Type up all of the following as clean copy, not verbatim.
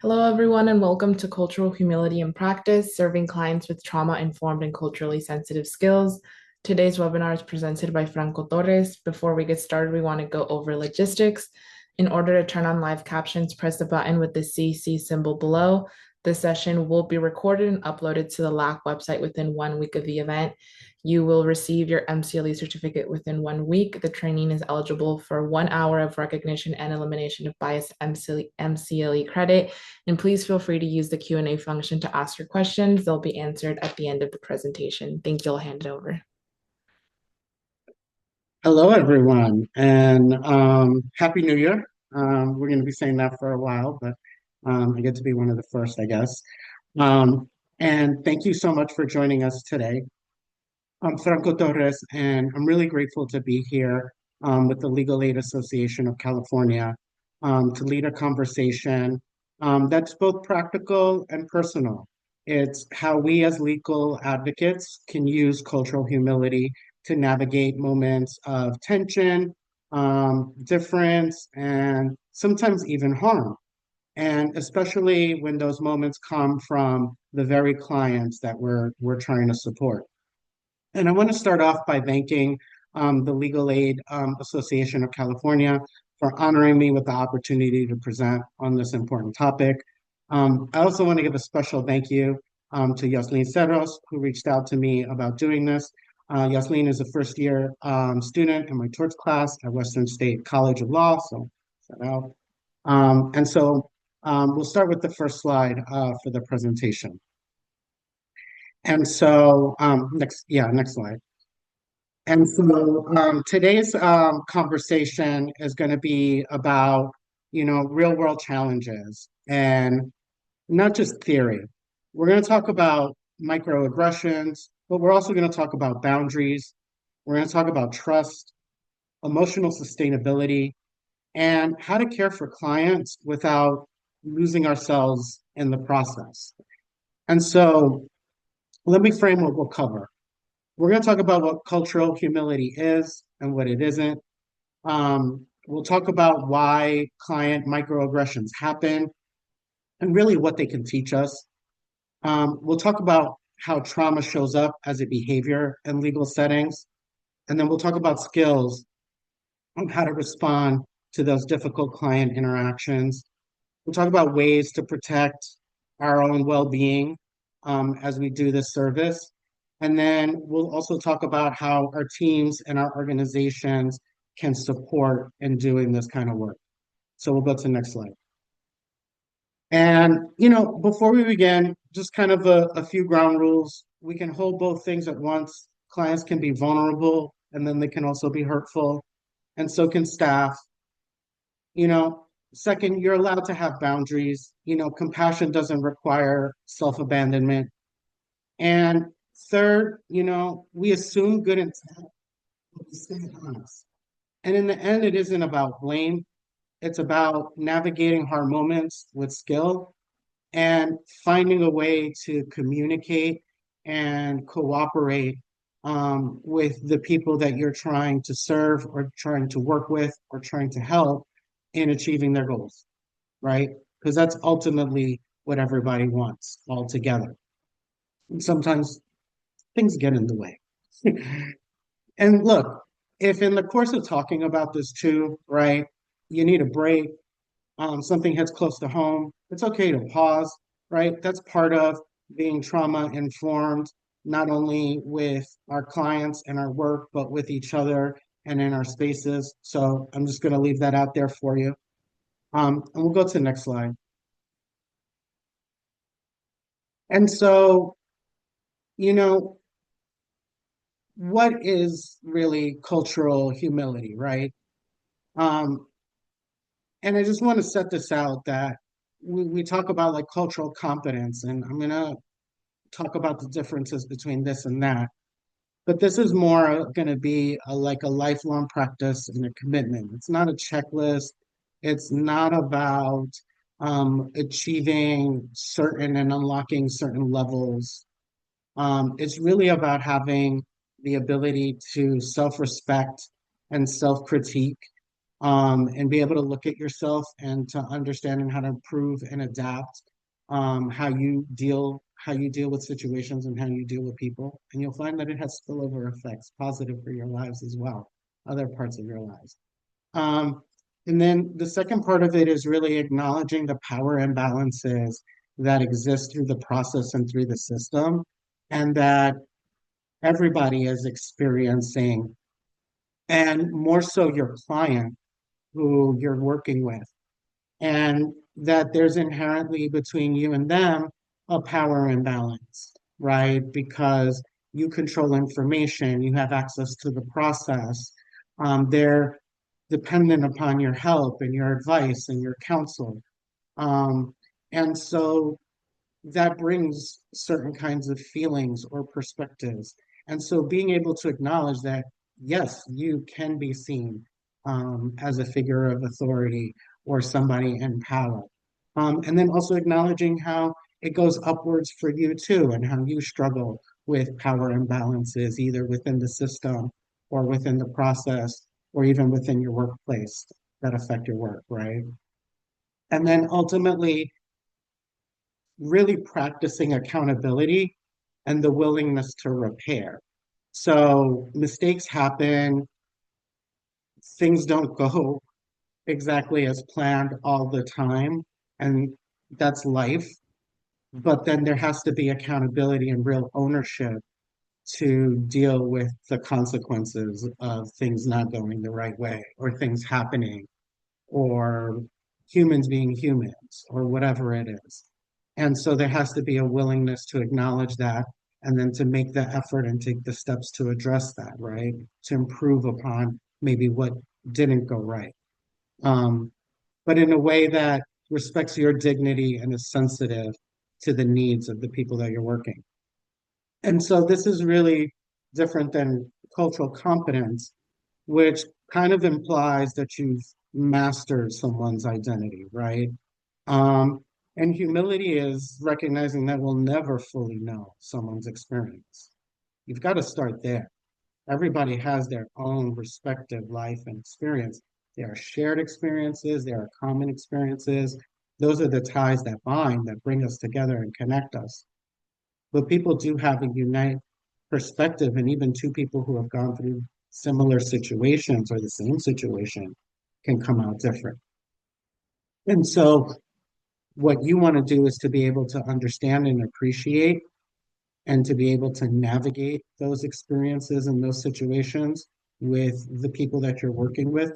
Hello, everyone, and welcome to Cultural Humility in Practice, serving clients with trauma-informed and culturally sensitive skills. Today's webinar is presented by Franco Torres. Before we get started, we want to go over logistics. In order to turn on live captions, press the button with the CC symbol below. This session will be recorded and uploaded to the LAC website within 1 week of the event. You will receive your MCLE certificate within 1 week. The training is eligible for 1 hour of recognition and elimination of biased MCLE credit. And please feel free to use the Q&A function to ask your questions. They'll be answered at the end of the presentation. Thank you. I'll hand it over. Hello, everyone, and Happy New Year. We're going to be saying that for a while, but I get to be one of the first, I guess. Um, and thank you so much for joining us today. I'm Franco Torres, and I'm really grateful to be here with the Legal Aid Association of California to lead a conversation that's both practical and personal. It's how we as legal advocates can use cultural humility to navigate moments of tension, difference, and sometimes even harm. And especially when those moments come from the very clients that we're trying to support. And I want to start off by thanking the Legal Aid Association of California for honoring me with the opportunity to present on this important topic. I also want to give a special thank you to Yaslin Cerros, who reached out to me about doing this. Yaslin is a first year student in my torts class at Western State College of Law, so shout out. We'll start with the first slide for the presentation. Next slide. Today's conversation is going to be about, real world challenges and not just theory. We're going to talk about microaggressions, but we're also going to talk about boundaries. We're going to talk about trust, emotional sustainability, and how to care for clients without losing ourselves in the process. And so let me frame what we'll cover. We're going to talk about what cultural humility is and what it isn't. We'll talk about why client microaggressions happen and really what they can teach us. We'll talk about how trauma shows up as a behavior in legal settings. And then we'll talk about skills on how to respond to those difficult client interactions. We'll talk about ways to protect our own well-being as we do this service. And then we'll also talk about how our teams and our organizations can support in doing this kind of work. So we'll go to the next slide. And, before we begin, just kind of a few ground rules. We can hold both things at once. Clients can be vulnerable, and then they can also be hurtful, and so can staff. Second, you're allowed to have boundaries. Compassion doesn't require self-abandonment. And third, we assume good intent, but we stay honest. And in the end, it isn't about blame. It's about navigating hard moments with skill and finding a way to communicate and cooperate with the people that you're trying to serve or trying to work with or trying to help in achieving their goals, right? Because that's ultimately what everybody wants all together. And sometimes things get in the way. And look, if in the course of talking about this too, right, you need a break, something hits close to home, it's okay to pause, right? That's part of being trauma informed, not only with our clients and our work, but with each other and in our spaces. So I'm just going to leave that out there for you. And we'll go to the next slide. And so, you know, what is really cultural humility, right? Um, and I just want to set this out that we talk about like cultural competence, and I'm going to talk about the differences between this and that. But this is more going to be like a lifelong practice and a commitment. It's not a checklist. It's not about achieving certain and unlocking certain levels. It's really about having the ability to self-respect and self-critique and be able to look at yourself and to understand and how to improve and adapt how you deal with situations and how you deal with people. And you'll find that it has spillover effects, positive for your lives as well, other parts of your lives. Um, and then the second part of it is really acknowledging the power imbalances that exist through the process and through the system, and that everybody is experiencing, and more so your client who you're working with, and that there's inherently between you and them a power imbalance, right? Because you control information, you have access to the process. They're dependent upon your help and your advice and your counsel. Um, and so that brings certain kinds of feelings or perspectives. And so being able to acknowledge that, yes, you can be seen as a figure of authority or somebody in power. And then also acknowledging how it goes upwards for you too, and how you struggle with power imbalances, either within the system or within the process, or even within your workplace that affect your work, right? And then ultimately, really practicing accountability and the willingness to repair. So mistakes happen, things don't go exactly as planned all the time, and that's life. But then there has to be accountability and real ownership to deal with the consequences of things not going the right way or things happening or humans being humans or whatever it is. And so there has to be a willingness to acknowledge that and then to make the effort and take the steps to address that, right? To improve upon maybe what didn't go right. Um, but in a way that respects your dignity and is sensitive to the needs of the people that you're working. And so this is really different than cultural competence, which kind of implies that you've mastered someone's identity, right? Um, and humility is recognizing that we'll never fully know someone's experience. You've got to start there. Everybody has their own respective life and experience. There are shared experiences, there are common experiences. Those are the ties that bind, that bring us together and connect us. But people do have a unite perspective, and even two people who have gone through similar situations or the same situation can come out different. And so, what you want to do is to be able to understand and appreciate and to be able to navigate those experiences and those situations with the people that you're working with,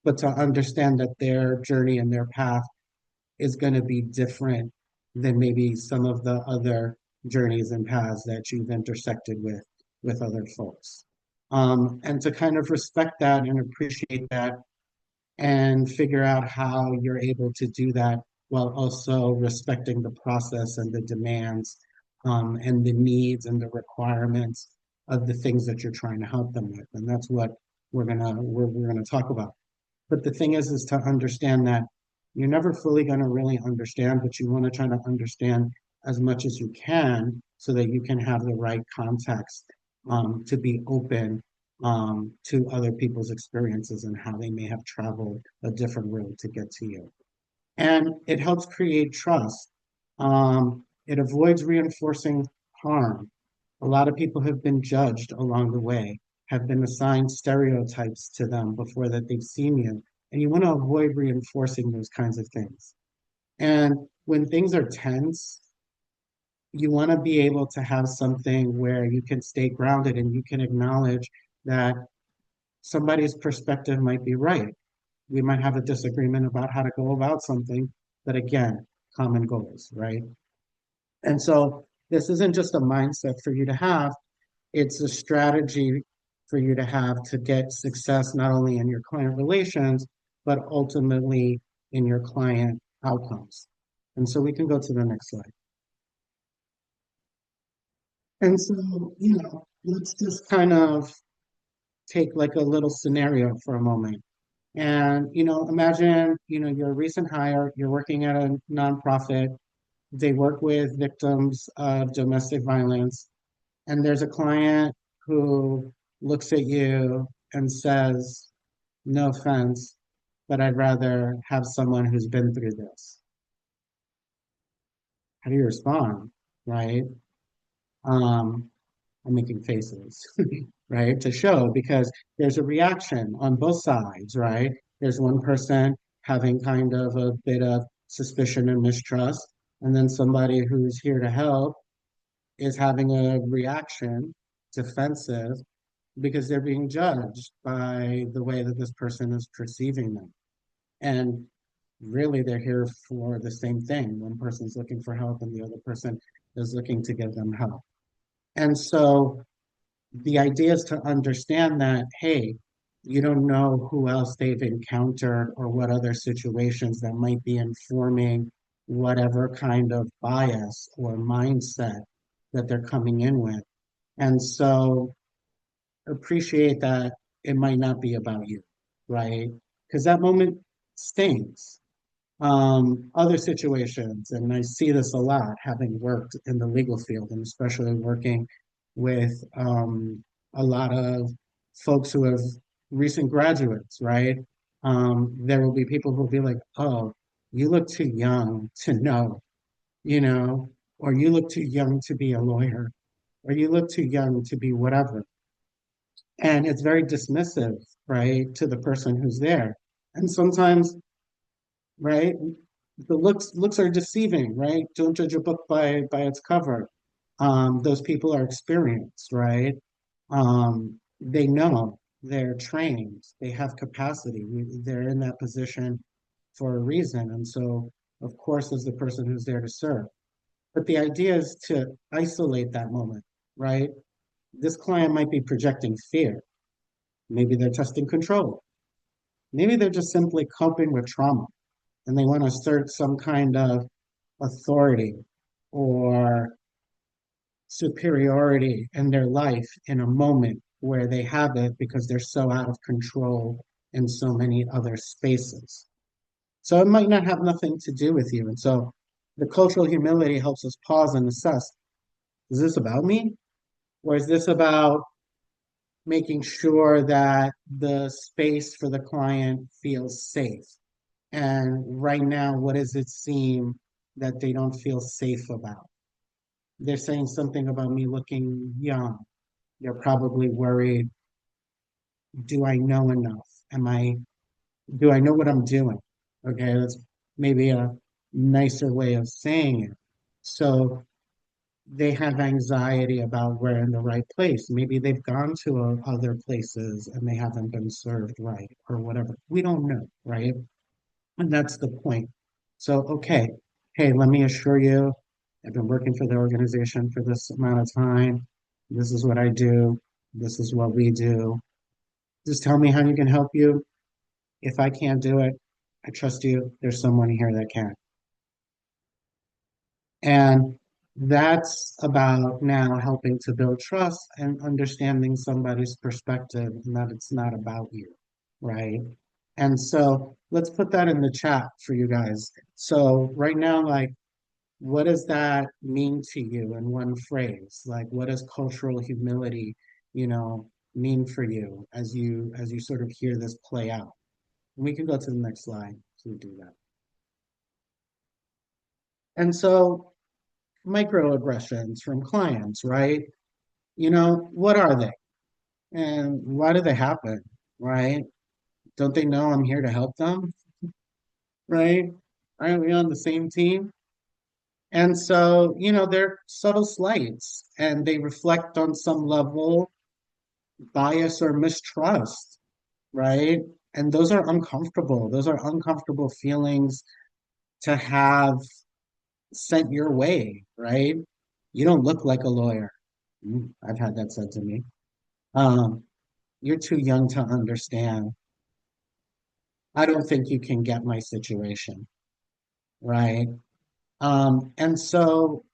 but to understand that their journey and their path is going to be different than maybe some of the other journeys and paths that you've intersected with other folks. And to kind of respect that and appreciate that and figure out how you're able to do that while also respecting the process and the demands and the needs and the requirements of the things that you're trying to help them with. And that's what we're gonna talk about. But the thing is to understand that you're never fully going to really understand, but you want to try to understand as much as you can so that you can have the right context to be open to other people's experiences and how they may have traveled a different road to get to you. And it helps create trust. It avoids reinforcing harm. A lot of people have been judged along the way, have been assigned stereotypes to them before that they've seen you. And you want to avoid reinforcing those kinds of things. And when things are tense, you want to be able to have something where you can stay grounded and you can acknowledge that somebody's perspective might be right. We might have a disagreement about how to go about something, but again, common goals, right? And so this isn't just a mindset for you to have, it's a strategy for you to have to get success not only in your client relations, but ultimately in your client outcomes. And so we can go to the next slide. And so, let's just kind of take like a little scenario for a moment. And, imagine, you're a recent hire, you're working at a nonprofit, they work with victims of domestic violence, and there's a client who looks at you and says, no offense, but I'd rather have someone who's been through this. How do you respond? Right? Um, I'm making faces, right? To show because there's a reaction on both sides, right? There's one person having kind of a bit of suspicion and mistrust, and then somebody who's here to help is having a reaction, defensive, because they're being judged by the way that this person is perceiving them. And really, they're here for the same thing. One person's looking for help, and the other person is looking to give them help. And so the idea is to understand that, hey, you don't know who else they've encountered or what other situations that might be informing whatever kind of bias or mindset that they're coming in with. And so appreciate that it might not be about you, right? Because that moment stings. Other situations, and I see this a lot having worked in the legal field and especially working with a lot of folks who have recent graduates, right? There will be people who will be like, oh, you look too young to know, you know, or you look too young to be a lawyer, or you look too young to be whatever. And it's very dismissive, right, to the person who's there. And sometimes, right, the looks are deceiving, right? Don't judge a book by its cover. Those people are experienced, right? They know, they're trained, they have capacity. They're in that position for a reason. And so, of course, is the person who's there to serve. But the idea is to isolate that moment, right? This client might be projecting fear. Maybe they're testing control. Maybe they're just simply coping with trauma and they want to assert some kind of authority or superiority in their life in a moment where they have it because they're so out of control in so many other spaces. So it might not have nothing to do with you. And so the cultural humility helps us pause and assess, is this about me? Or is this about making sure that the space for the client feels safe? And right now, what does it seem that they don't feel safe about? They're saying something about me looking young. They're probably worried, do I know enough? Do I know what I'm doing? Okay, that's maybe a nicer way of saying it. So they have anxiety about we're in the right place. Maybe they've gone to other places and they haven't been served right or whatever. We don't know, right? And that's the point. So, okay, hey, let me assure you, I've been working for the organization for this amount of time. This is what I do. This is what we do. Just tell me how you can help you. If I can't do it, I trust you. There's someone here that can. And that's about now helping to build trust and understanding somebody's perspective and that it's not about you, right? And so let's put that in the chat for you guys. So right now, like, what does that mean to you in one phrase? Like, what does cultural humility, mean for you as you sort of hear this play out? And we can go to the next slide to do that. And so microaggressions from clients, right? What are they? And why do they happen, right? Don't they know I'm here to help them, right? Aren't we on the same team? And so, they're subtle slights and they reflect on some level bias or mistrust, right? And those are uncomfortable. Those are uncomfortable feelings to have sent your way, right? You don't look like a lawyer. I've had that said to me. Um, you're too young to understand. I don't think you can get my situation, right? And so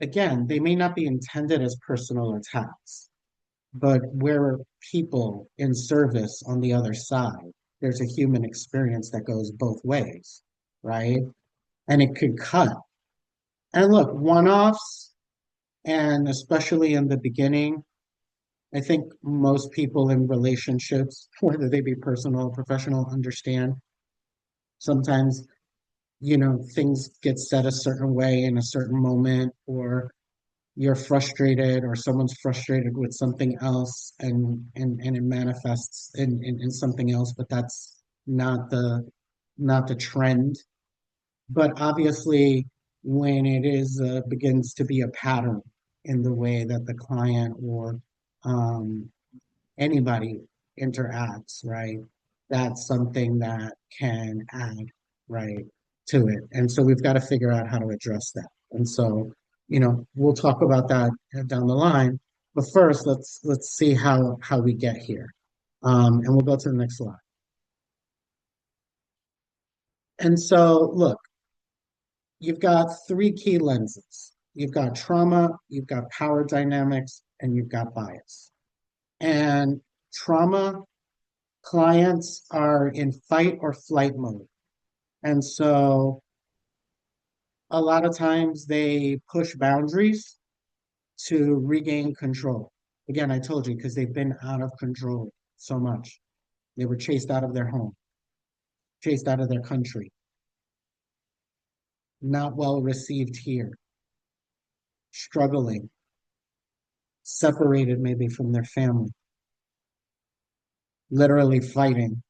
again, they may not be intended as personal attacks, but we're people in service on the other side. There's a human experience that goes both ways, right? And it could cut. And look, one-offs, and especially in the beginning, I think most people in relationships, whether they be personal or professional, understand sometimes, things get said a certain way in a certain moment, or you're frustrated or someone's frustrated with something else and it manifests in something else, but that's not the trend. But obviously, when it is begins to be a pattern in the way that the client or um, anybody interacts, right? That's something that can add, right, to it. And so we've got to figure out how to address that. And so, we'll talk about that down the line. But first, let's see how we get here. And we'll go to the next slide. And so, look, you've got three key lenses. You've got trauma, you've got power dynamics, and you've got bias. And trauma clients are in fight or flight mode. And so a lot of times they push boundaries to regain control. Again, I told you, because they've been out of control so much. They were chased out of their home, chased out of their country, not well received here, struggling, separated maybe from their family, literally fighting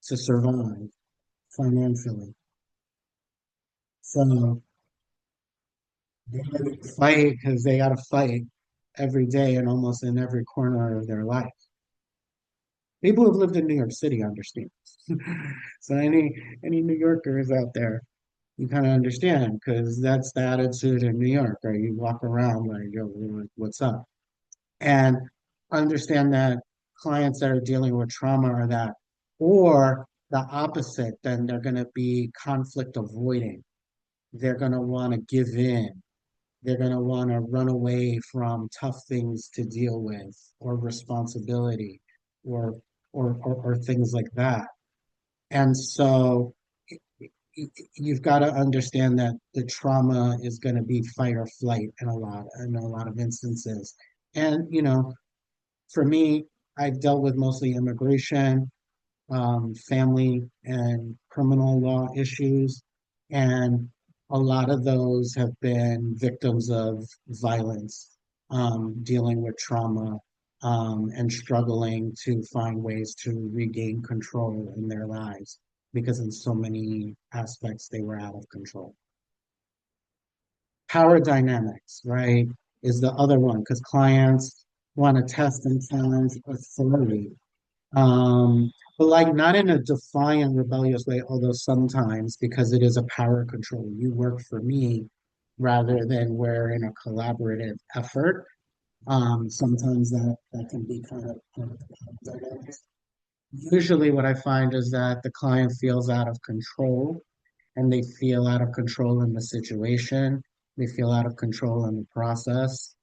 to survive financially. So they gotta fight because they got to fight every day and almost in every corner of their life. People who've lived in New York City understand. So any New Yorkers out there, you kind of understand because that's the attitude in New York, right? You walk around like, yo, what's up? And understand that clients that are dealing with trauma are that, or the opposite, then they're going to be conflict avoiding. They're going to want to give in. They're going to want to run away from tough things to deal with or responsibility or or things like that. And so you've got to understand that the trauma is going to be fight or flight in a lot of instances. And for me, I've dealt with mostly immigration, family and criminal law issues, and a lot of those have been victims of violence, dealing with trauma, and struggling to find ways to regain control in their lives because in so many aspects they were out of control. Power dynamics, right, is the other one because clients want to test and challenge authority, but like not in a defiant, rebellious way, although sometimes because it is a power control. You work for me rather than we're in a collaborative effort. Sometimes that can be kind of dynamic. Usually what I find is that the client feels out of control and they feel out of control in the situation. They feel out of control in the process.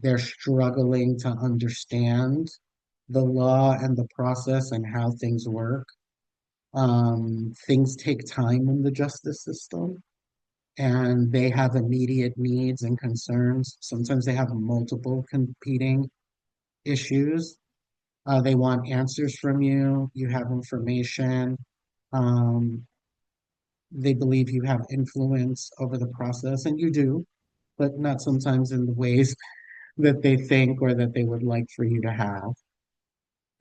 They're struggling to understand the law and the process and how things work. Things take time in the justice system, and they have immediate needs and concerns. Sometimes they have multiple competing issues. They want answers from you. You have information. Um, they believe you have influence over the process, and you do, but not sometimes in the ways that they think or that they would like for you to have.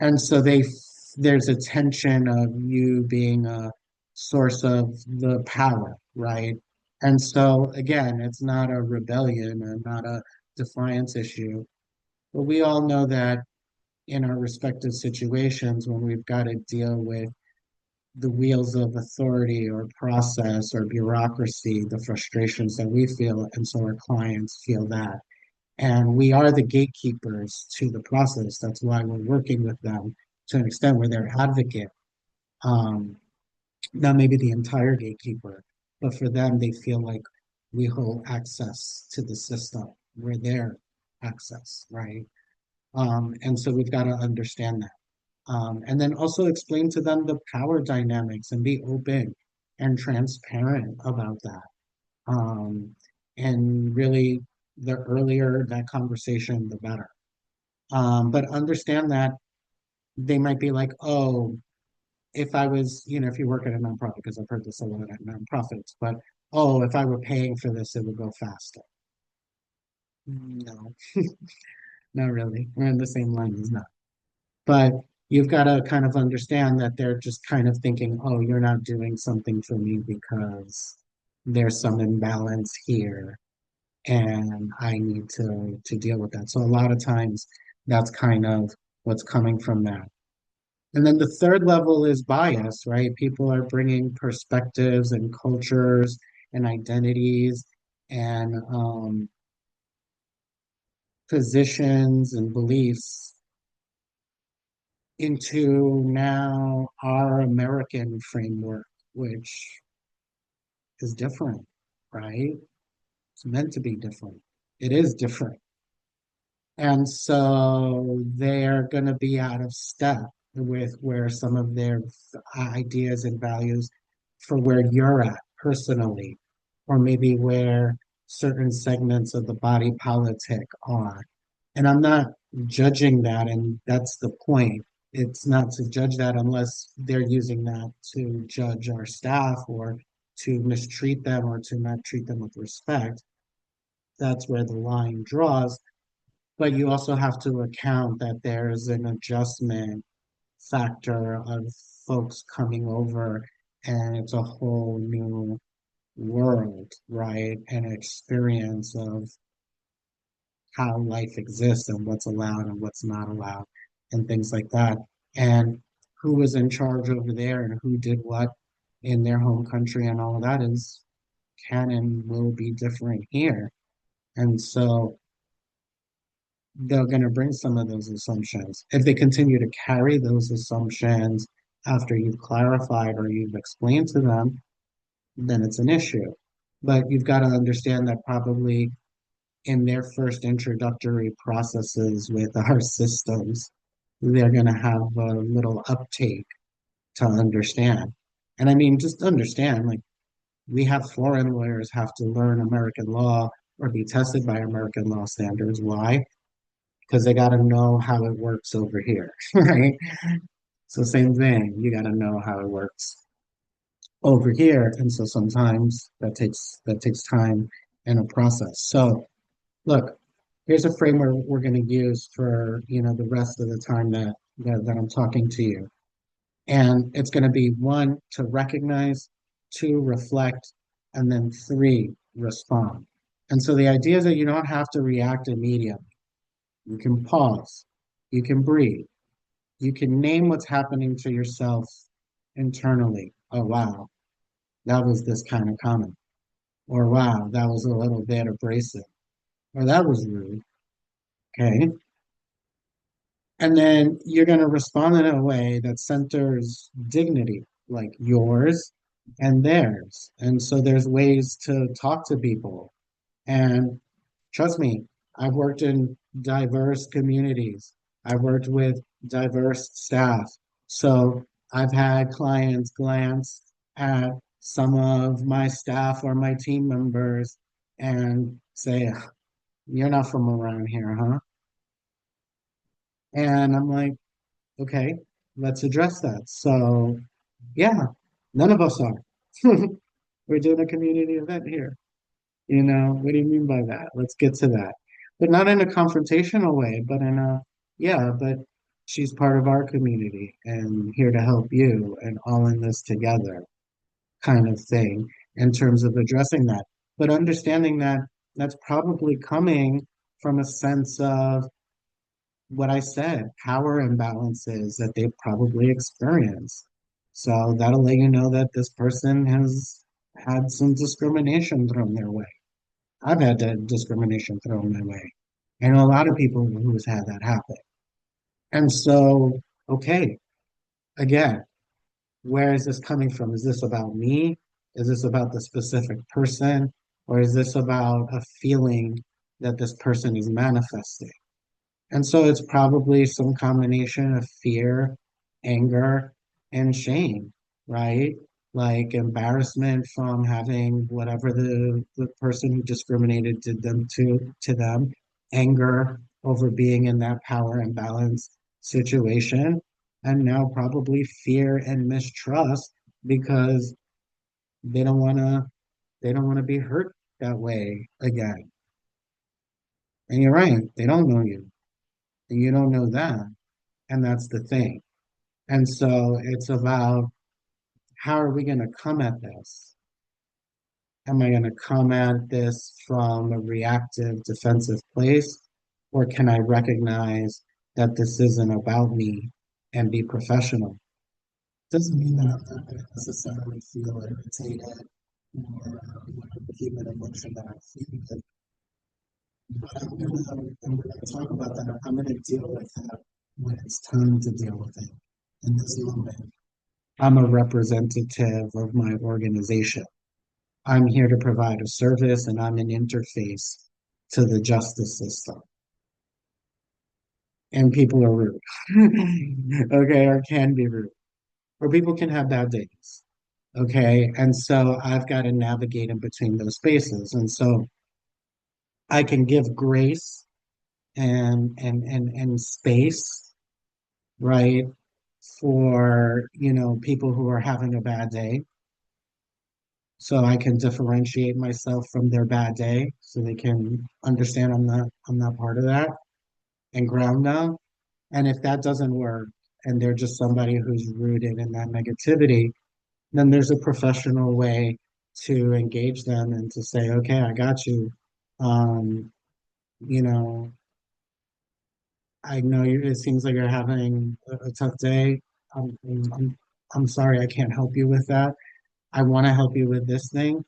And so there's a tension of you being a source of the power, right? And so again, it's not a rebellion and not a defiance issue, but we all know that in our respective situations when we've got to deal with the wheels of authority or process or bureaucracy, the frustrations that we feel, and so our clients feel that. And we are the gatekeepers to the process. That's why we're working with them to an extent where they're advocate. Um, Not maybe the entire gatekeeper, but for them, they feel like we hold access to the system. We're their access, right? And so we've got to understand that. And then also explain to them the power dynamics and be open and transparent about that. Um, and really, the earlier that conversation, the better. But understand that they might be like, oh, if I was, if you work at a nonprofit, because I've heard this a lot at nonprofits, but oh, if I were paying for this, it would go faster. No, not really. We're in the same line as not. But you've got to kind of understand that they're just kind of thinking, oh, you're not doing something for me because there's some imbalance here and I need to deal with that. So a lot of times that's kind of what's coming from that. And then the third level is bias, right? People are bringing perspectives and cultures and identities and positions and beliefs into now our American framework, which is different, right? It's meant to be different. It is different. And so they're going to be out of step with where some of their ideas and values for where you're at personally, or maybe where certain segments of the body politic are. And I'm not judging that, and that's the point. It's not to judge that unless they're using that to judge our staff or to mistreat them or to not treat them with respect. That's where the line draws. But you also have to account that there's an adjustment factor of folks coming over, and it's a whole new world, right? An experience of how life exists and what's allowed and what's not allowed and things like that. And who was in charge over there and who did what in their home country and all of that is can and will be different here. And so they're going to bring some of those assumptions. If they continue to carry those assumptions after you've clarified or you've explained to them, then it's an issue. But you've got to understand that probably in their first introductory processes with our systems, they're going to have a little uptake to understand. And I mean, just understand, like, we have foreign lawyers have to learn American law or be tested by American law standards. Why? Because they got to know how it works over here, right? So same thing, you got to know how it works over here, and so sometimes that takes time and a process. So look, here's a framework we're going to use for the rest of the time that I'm talking to you, and it's going to be one to recognize, two reflect, and then three respond. And so the idea is that you don't have to react immediately. You can pause, you can breathe. You can name what's happening to yourself internally. Oh, wow, that was this kind of comment. Or, wow, that was a little bit abrasive. Or, that was rude. Okay. And then you're going to respond in a way that centers dignity, like yours and theirs. And so there's ways to talk to people. And trust me, I've worked in diverse communities. I've worked with diverse staff. So I've had clients glance at some of my staff or my team members and say, "You're not from around here, huh?" And I'm like, okay, let's address that. So, yeah, none of us are. We're doing a community event here. What do you mean by that? Let's get to that. But not in a confrontational way, but in a, yeah, but she's part of our community and here to help you and all in this together kind of thing in terms of addressing that. But understanding that that's probably coming from a sense of what I said, power imbalances that they've probably experienced. So that'll let you know that this person has had some discrimination thrown their way. I've had that discrimination thrown my way. I know a lot of people who's had that happen. And so, okay, again, where is this coming from? Is this about me? Is this about the specific person? Or is this about a feeling that this person is manifesting? And so it's probably some combination of fear, anger, and shame, right? Like embarrassment from having whatever the person who discriminated did them to them, anger over being in that power imbalance situation, and now probably fear and mistrust because they don't want to they don't want to be hurt that way again. And you're right, they don't know you, and you don't know them, and that's the thing. And so it's about how are we going to come at this? Am I going to come at this from a reactive, defensive place? Or can I recognize that this isn't about me and be professional? Doesn't mean that I'm not going to necessarily feel irritated or keep an emotion that I'm feeling. But I'm gonna talk about that. I'm gonna deal with that when it's time to deal with it. In this moment, I'm a representative of my organization. I'm here to provide a service and I'm an interface to the justice system. And people are rude. Okay, or can be rude. Or people can have bad days. Okay. And so I've got to navigate in between those spaces. And so I can give grace and space, right, for people who are having a bad day. So I can differentiate myself from their bad day so they can understand I'm not part of that and ground them. And if that doesn't work and they're just somebody who's rooted in that negativity, then there's a professional way to engage them and to say, okay, I got you. Um, you know, I know it seems like you're having a tough day. I'm, I'm, I'm sorry, I can't help you with that. I want to help you with this thing.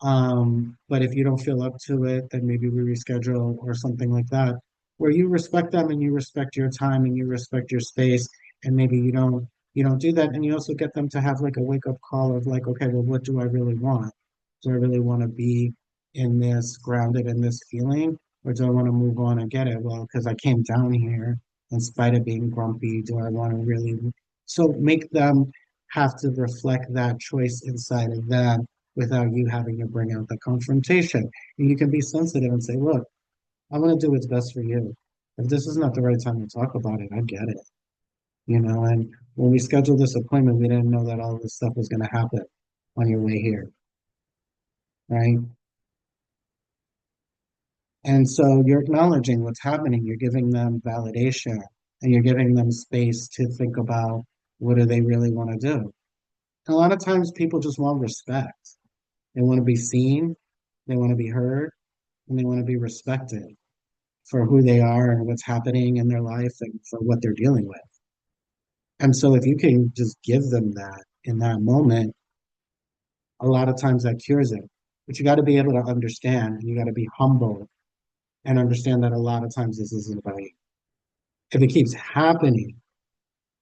But if you don't feel up to it, then maybe we reschedule or something like that, where you respect them and you respect your time and you respect your space, and maybe you don't do that, and you also get them to have like a wake up call of like, okay, well, what do I really want? Do I really want to be in this grounded in this feeling, or do I want to move on and get it? Well, because I came down here in spite of being grumpy, do I want to really? So make them have to reflect that choice inside of them without you having to bring out the confrontation. And you can be sensitive and say, look, I want to do what's best for you. If this is not the right time to talk about it, I get it. And when we scheduled this appointment, we didn't know that all this stuff was going to happen on your way here, right? And so you're acknowledging what's happening. You're giving them validation and you're giving them space to think about what do they really want to do. And a lot of times people just want respect. They want to be seen, they want to be heard, and they want to be respected for who they are and what's happening in their life and for what they're dealing with. And so if you can just give them that in that moment, a lot of times that cures it. But you got to be able to understand and you got to be humble and understand that a lot of times this isn't about you. If it keeps happening,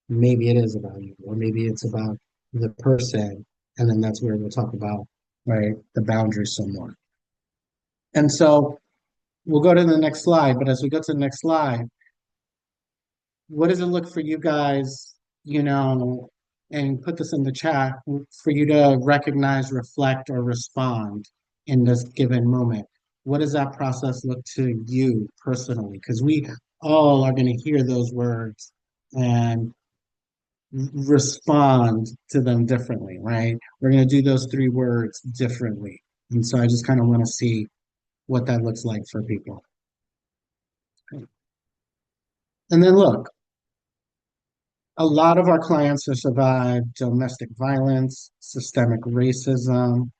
maybe it is about you, or maybe it's about the person. And then that's where we'll talk about, right, the boundaries some more. And so we'll go to the next slide. But as we go to the next slide, what does it look for you guys, and put this in the chat for you to recognize, reflect, or respond in this given moment? What does that process look to you personally? Because we all are going to hear those words and respond to them differently, right? We're going to do those three words differently. And so I just kind of want to see what that looks like for people. And then look, a lot of our clients have survived domestic violence, systemic racism,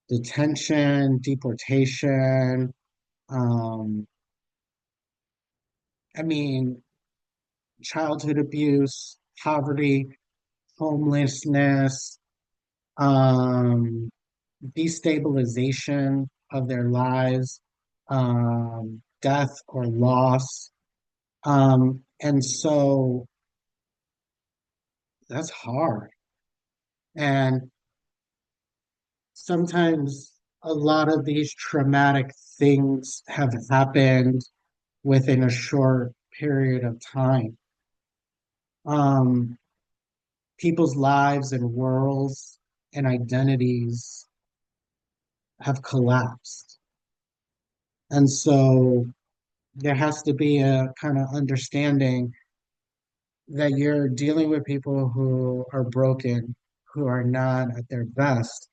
detention, deportation. Um, I mean, childhood abuse, poverty, homelessness, um, destabilization of their lives, death or loss. And so that's hard. And sometimes a lot of these traumatic things have happened within a short period of time. Um, People's lives and worlds and identities have collapsed. And so there has to be a kind of understanding that you're dealing with people who are broken, who are not at their best.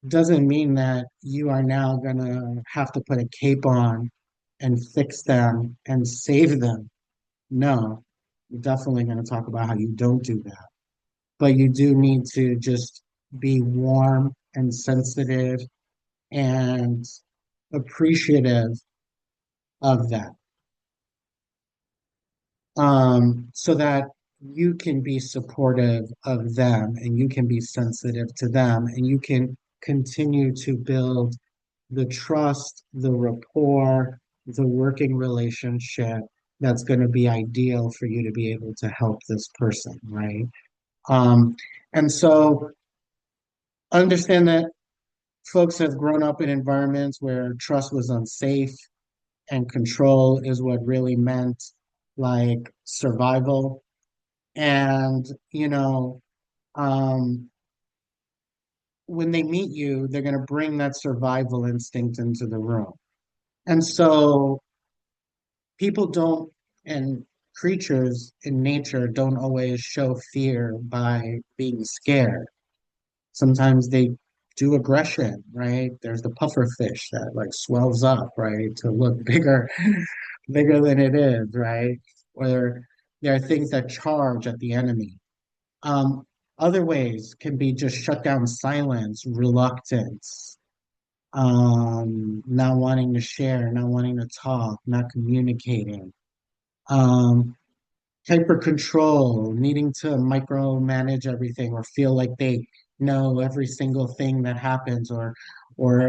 Doesn't mean that you are now gonna have to put a cape on and fix them and save them. No, we're definitely gonna talk about how you don't do that. But you do need to just be warm and sensitive and appreciative of that, so that you can be supportive of them and you can be sensitive to them and you can continue to build the trust, the rapport, the working relationship that's going to be ideal for you to be able to help this person, right? Um, and so understand that folks have grown up in environments where trust was unsafe and control is what really meant like survival. And, um, when they meet you, they're going to bring that survival instinct into the room. And so people don't, and creatures in nature don't always show fear by being scared. Sometimes they do aggression, right? There's the puffer fish that like swells up, right, to look bigger, bigger than it is, right? Or there are things that charge at the enemy. Um, Other ways can be just shut down silence, reluctance, not wanting to share, not wanting to talk, not communicating, um, hyper control, needing to micromanage everything or feel like they know every single thing that happens or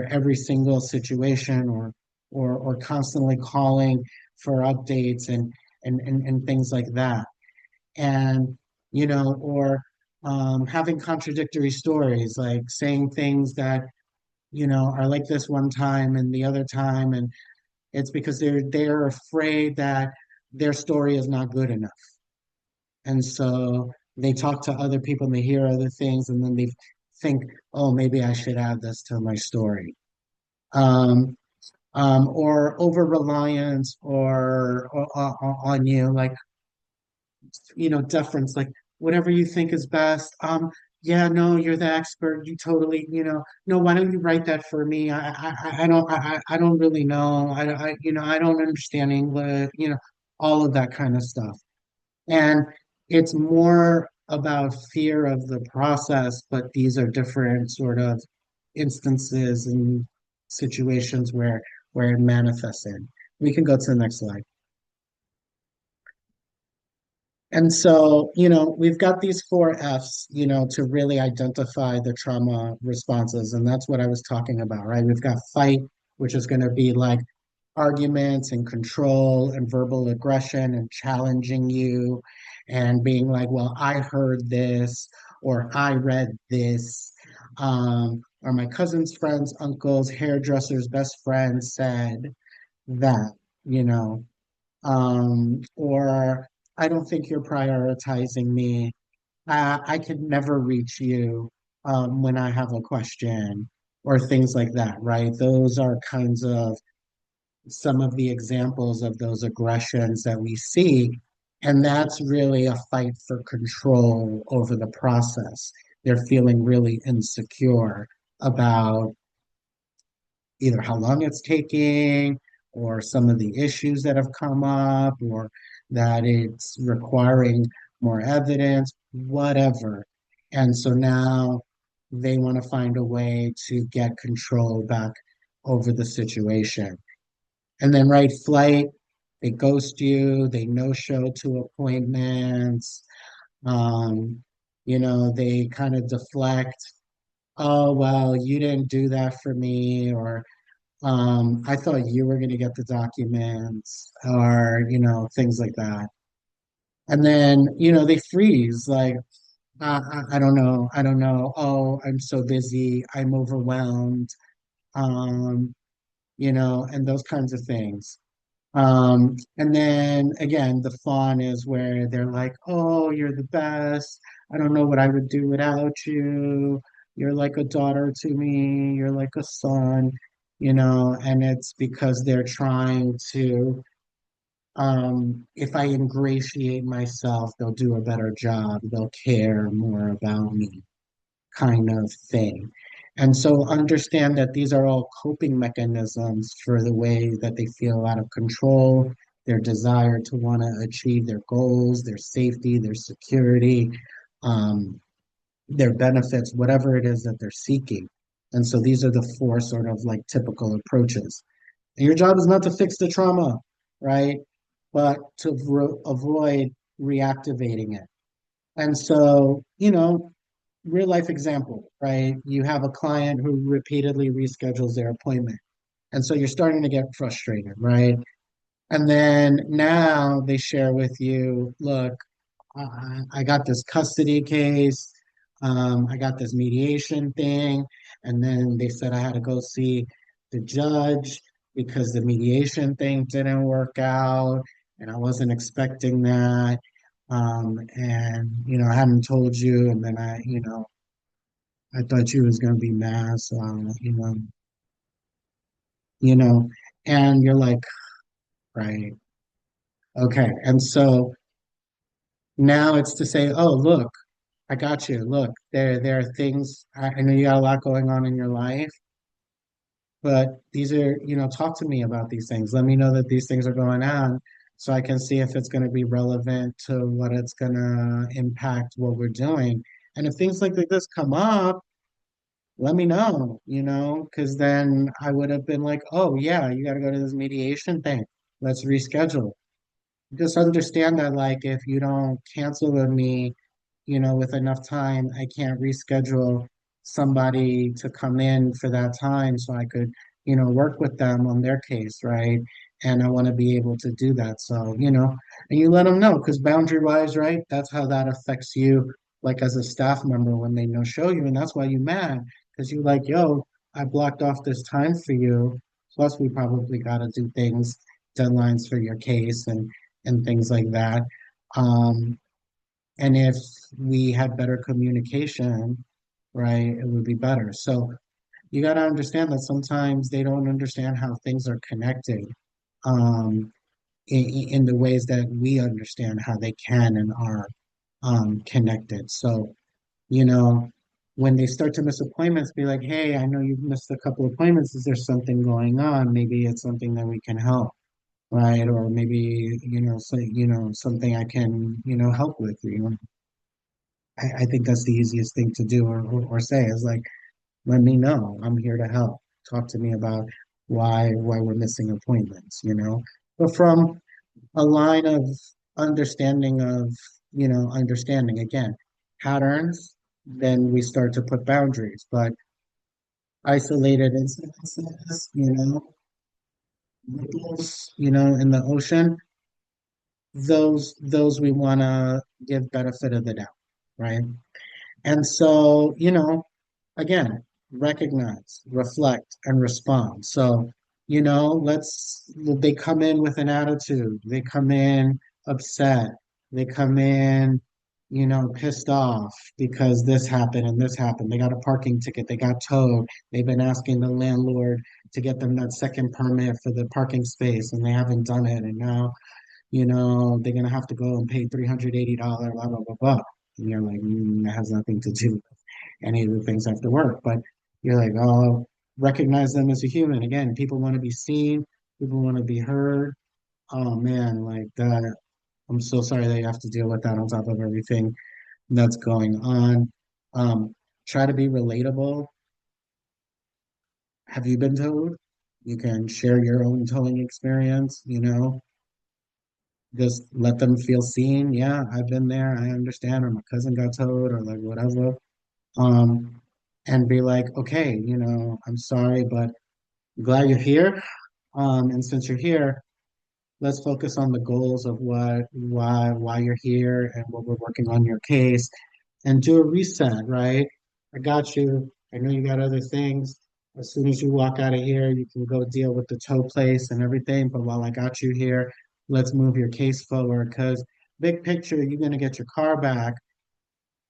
every single situation or constantly calling for updates and things like that. And or having contradictory stories, like saying things that are like this one time and the other time, and it's because they're afraid that their story is not good enough. And so they talk to other people and they hear other things, and then they think, oh, maybe I should add this to my story. Um, or over reliance or on you, like, deference, like whatever you think is best. Yeah, no, you're the expert. You totally, no, why don't you write that for me? I don't really know. I don't understand English, all of that kind of stuff. And it's more about fear of the process, but these are different sort of instances and situations where it manifests in. We can go to the next slide. And so, we've got these four F's, to really identify the trauma responses. And that's what I was talking about, right? We've got fight, which is going to be like arguments and control and verbal aggression and challenging you and being like, well, I heard this or I read this. Or my cousin's friend's uncle's hairdresser's best friend said that, you know or I don't think you're prioritizing me. I could never reach you when I have a question or things like that, right? Those are kinds of some of the examples of those aggressions that we see. And that's really a fight for control over the process. They're feeling really insecure about either how long it's taking or some of the issues that have come up or that it's requiring more evidence, whatever. And so now they want to find a way to get control back over the situation. And then right flight, they ghost you, they no show to appointments, um, they kind of deflect, oh well, you didn't do that for me, or I thought you were going to get the documents or, things like that. And then, they freeze like, I don't know. I don't know. Oh, I'm so busy. I'm overwhelmed. Um, and those kinds of things. And then again, the fawn is where they're like, oh, you're the best. I don't know what I would do without you. You're like a daughter to me. You're like a son. and it's because they're trying to, if I ingratiate myself, they'll do a better job, they'll care more about me, kind of thing. And so understand that these are all coping mechanisms for the way that they feel out of control, their desire to want to achieve their goals, their safety, their security, um, their benefits, whatever it is that they're seeking. And so these are the four sort of like typical approaches. And your job is not to fix the trauma, right? But to avoid reactivating it. And so, real life example, right? You have a client who repeatedly reschedules their appointment. And so you're starting to get frustrated, right? And then now they share with you, look, I got this custody case, I got this mediation thing, and then they said I had to go see the judge because the mediation thing didn't work out, and I wasn't expecting that. And I hadn't told you, and then I thought you was gonna be mad, so you know, and you're like, right, okay, and so now it's to say, oh, look. I got you. Look, there are things. I know you got a lot going on in your life, but these are, talk to me about these things. Let me know that these things are going on so I can see if it's going to be relevant to what it's going to impact what we're doing. And if things like this come up, let me know, because then I would have been like, oh, yeah, you got to go to this mediation thing. Let's reschedule. Just understand that, like, if you don't cancel with me, with enough time, I can't reschedule somebody to come in for that time so I could, work with them on their case, right? And I want to be able to do that. So, and you let them know because boundary wise, right? That's how that affects you, like as a staff member when they no show you. And that's why you mad because you like, yo, I blocked off this time for you. Plus, we probably got to do things, deadlines for your case and things like that. Um, and if we had better communication, right, it would be better. So you got to understand that sometimes they don't understand how things are connected um, in the ways that we understand how they can and are connected. So, you know, when they start to miss appointments, be like, hey, I know you've missed a couple of appointments. Is there something going on? Maybe it's something that we can help, right? Or maybe, something I can, help with, I think that's the easiest thing to do or say is like, let me know. I'm here to help. Talk to me about why we're missing appointments. But from a line of understanding again, patterns, then we start to put boundaries. But isolated instances, ripples, in the ocean, those we want to give benefit of the doubt, right? And so, again, recognize, reflect, and respond. So, they come in with an attitude, they come in upset, they come in, pissed off because this happened and this happened. They got a parking ticket, they got towed, they've been asking the landlord to get them that second permit for the parking space and they haven't done it. And now, they're going to have to go and pay $380, blah, blah, blah, blah. And you're like, that has nothing to do with any of the things after work. But you're like, oh, recognize them as a human. Again, people want to be seen, people want to be heard. Oh man, like that. I'm so sorry that you have to deal with that on top of everything that's going on. Um, Try to be relatable. Have you been towed? You can share your own towing experience, just let them feel seen. Yeah, I've been there. I understand. Or my cousin got towed or like whatever. Um, and be like, okay, I'm sorry, but I'm glad you're here. And since you're here, let's focus on the goals of why you're here and what we're working on your case and do a reset, right? I got you. I know you got other things. As soon as you walk out of here, you can go deal with the tow place and everything. But while I got you here, let's move your case forward because big picture, you're going to get your car back.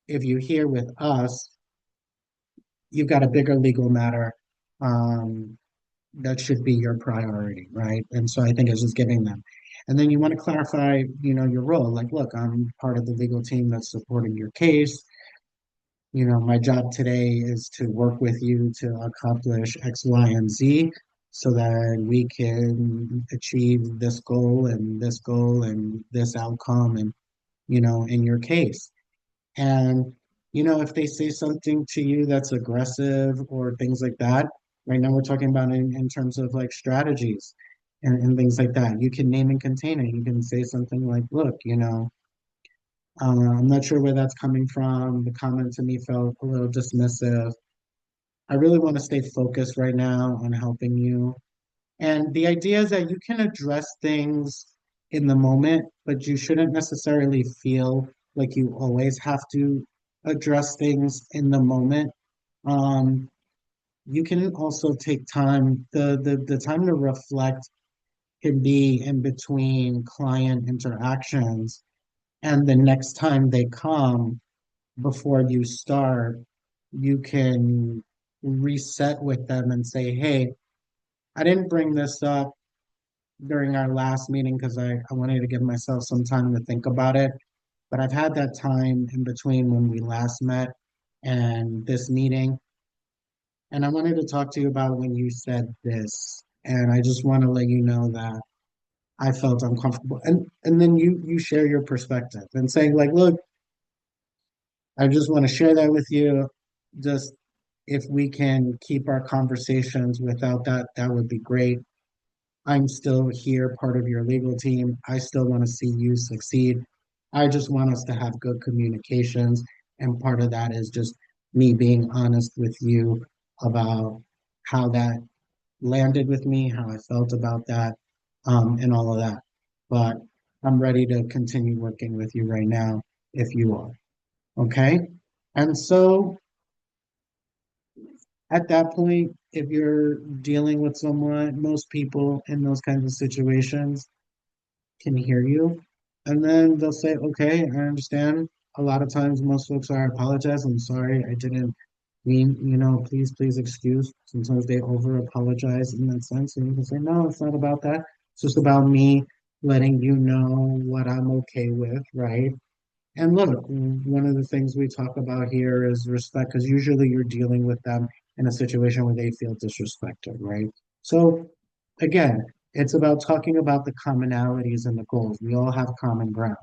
If you're here with us, you've got a bigger legal matter um, that should be your priority, right? And so I think it's just giving them. And then you want to clarify, your role. Like, look, I'm part of the legal team that's supporting your case. My job today is to work with you to accomplish X, Y, and Z so that we can achieve this goal and this outcome and, in your case. And, if they say something to you that's aggressive or things like that, right now we're talking about in terms of like strategies and things like that. You can name and contain it. You can say something like, look, I'm not sure where that's coming from. The comment to me felt a little dismissive. I really want to stay focused right now on helping you. And the idea is that you can address things in the moment, but you shouldn't necessarily feel like you always have to address things in the moment. Um, you can also take time. The time to reflect can be in between client interactions, and the next time they come before you start, you can reset with them and say, hey, I didn't bring this up during our last meeting because I wanted to give myself some time to think about it. But I've had that time in between when we last met and this meeting. And I wanted to talk to you about when you said this. And I just want to let you know that I felt uncomfortable. And then you share your perspective and saying, like, look, I just want to share that with you. Just if we can keep our conversations without that, that would be great. I'm still here, part of your legal team. I still want to see you succeed. I just want us to have good communications. And part of that is just me being honest with you about how that landed with me, how I felt about that, and all of that. But I'm ready to continue working with you right now if you are. Okay. And so at that point, if you're dealing with someone, most people in those kinds of situations can hear you. And then they'll say, okay, I understand. A lot of times, most folks are, I apologize. I'm sorry. I didn't mean, please, please excuse. Sometimes they over apologize in that sense. And you can say, no, it's not about that. It's just about me letting you know what I'm okay with, right? And look, one of the things we talk about here is respect, because usually you're dealing with them in a situation where they feel disrespected, right? So again, it's about talking about the commonalities and the goals. We all have common ground.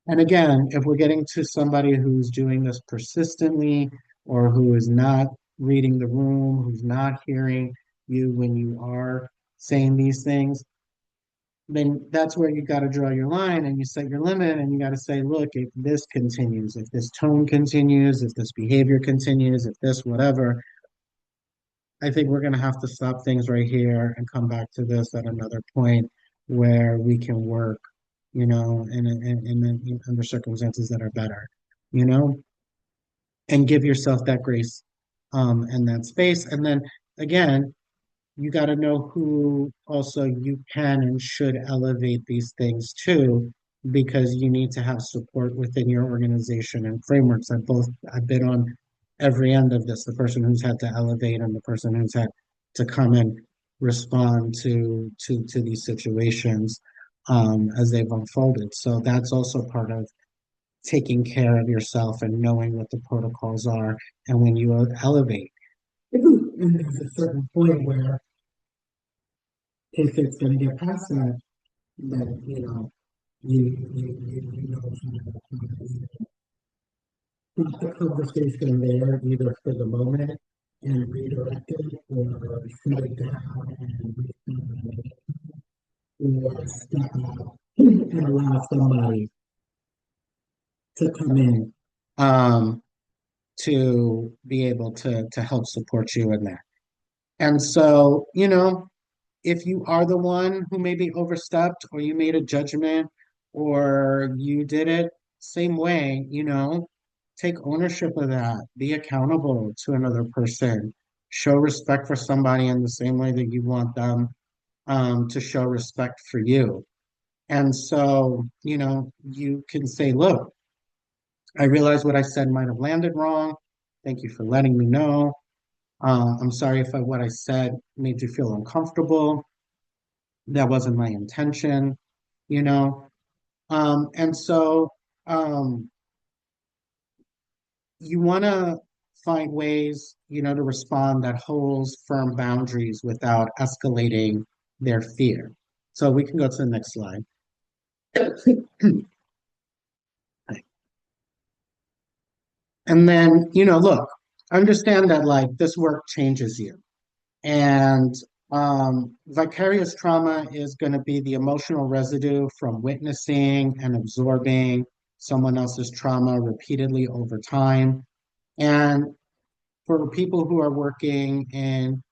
And again, if we're getting to somebody who's doing this persistently or who is not reading the room, who's not hearing you when you are saying these things, then that's where you got to draw your line and you set your limit and you got to say, look, if this continues, if this tone continues, if this behavior continues, if this whatever, I think we're going to have to stop things right here and come back to this at another point where we can work, under circumstances that are better, you know, and give yourself that grace and that space. And then again, you got to know who also you can and should elevate these things to, because you need to have support within your organization and frameworks. I've been on every end of this, the person who's had to elevate and the person who's had to come and respond to these situations as they've unfolded. So that's also part of taking care of yourself and knowing what the protocols are and when you elevate. And there's a certain point where if it's going to get past that, then you know keep the conversation there either for the moment and redirect it or sit it down and respond or step out and allow somebody to come in um, to be able to help support you in that. And so, if you are the one who maybe overstepped or you made a judgment or you did it same way, take ownership of that, be accountable to another person, show respect for somebody in the same way that you want them to show respect for you. And so, you can say, look, I realize what I said might have landed wrong. Thank you for letting me know. I'm sorry if what I said made you feel uncomfortable. That wasn't my intention, you know. And so um, you want to find ways, to respond that holds firm boundaries without escalating their fear. So we can go to the next slide. And then, look, understand that like this work changes you. And vicarious trauma is going to be the emotional residue from witnessing and absorbing someone else's trauma repeatedly over time. And for people who are working in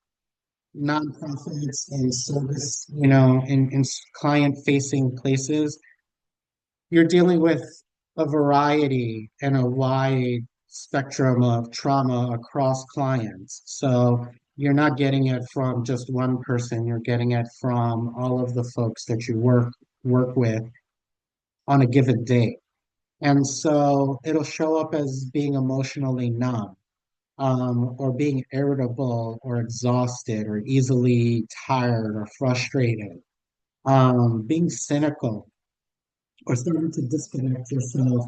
nonprofits and service, in client facing places, you're dealing with a variety and a wide spectrum of trauma across clients. So you're not getting it from just one person, you're getting it from all of the folks that you work with on a given day. And so it'll show up as being emotionally numb, or being irritable or exhausted or easily tired or frustrated, being cynical or starting to disconnect yourself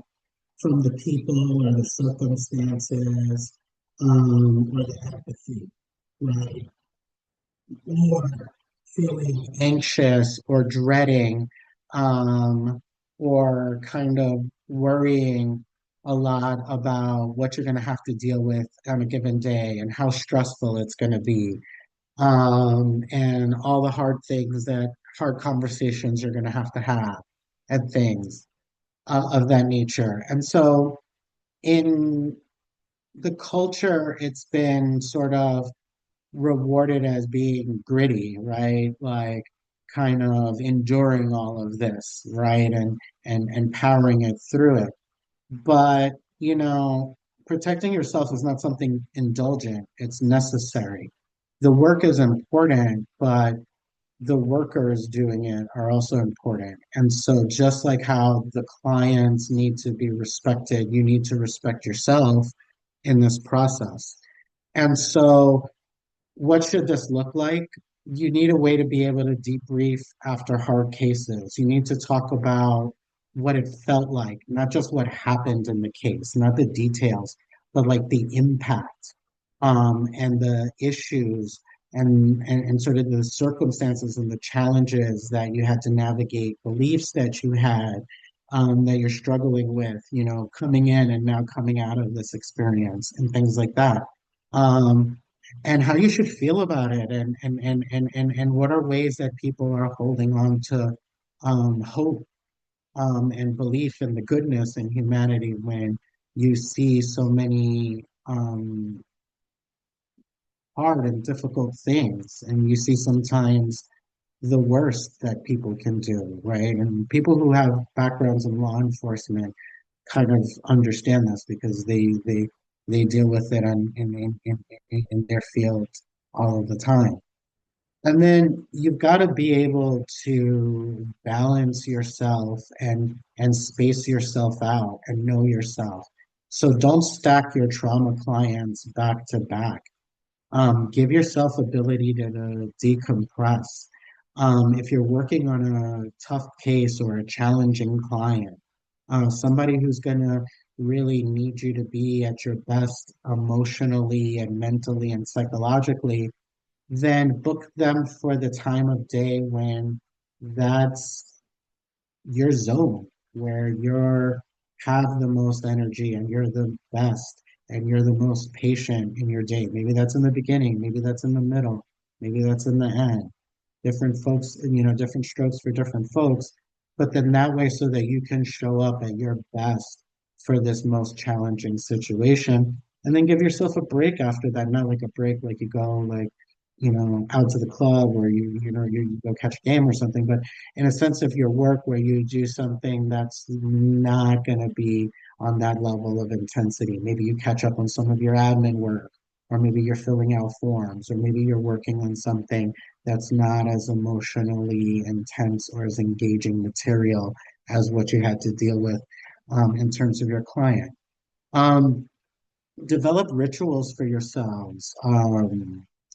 from the people or the circumstances, or the empathy, right? Or feeling anxious or dreading, um, or kind of worrying a lot about what you're going to have to deal with on a given day and how stressful it's going to be, and all the hard conversations you're going to have and things of that nature. And so in the culture, it's been sort of rewarded as being gritty, right? Like kind of enduring all of this, right? And powering it through it. But, protecting yourself is not something indulgent, it's necessary. The work is important, but the workers doing it are also important. And so, just like how the clients need to be respected, you need to respect yourself in this process. And so, what should this look like? You need a way to be able to debrief after hard cases. You need to talk about what it felt like, not just what happened in the case, not the details, but like the impact, and the issues, and sort of the circumstances and the challenges that you had to navigate, beliefs that you had, that you're struggling with, coming in and now coming out of this experience and things like that. Um, and how you should feel about it, and what are ways that people are holding on to hope, and belief in the goodness and humanity when you see so many hard and difficult things, and you see sometimes the worst that people can do, right? And people who have backgrounds in law enforcement kind of understand this because they deal with it in their field all of the time. And then you've got to be able to balance yourself and space yourself out and know yourself. So don't stack your trauma clients back to back. Give yourself ability to decompress. If you're working on a tough case or a challenging client, somebody who's going to really need you to be at your best emotionally and mentally and psychologically, then book them for the time of day when that's your zone, where you're have the most energy and you're the best and you're the most patient in your day. Maybe that's in the beginning, maybe that's in the middle, maybe that's in the end. Different folks, different strokes for different folks, but then that way so that you can show up at your best for this most challenging situation, and then give yourself a break after that. Not like a break like you go like, out to the club, or you go catch a game or something, but in a sense of your work where you do something that's not going to be on that level of intensity. Maybe you catch up on some of your admin work, or maybe you're filling out forms, or maybe you're working on something that's not as emotionally intense or as engaging material as what you had to deal with, in terms of your client. Um, develop rituals for yourselves.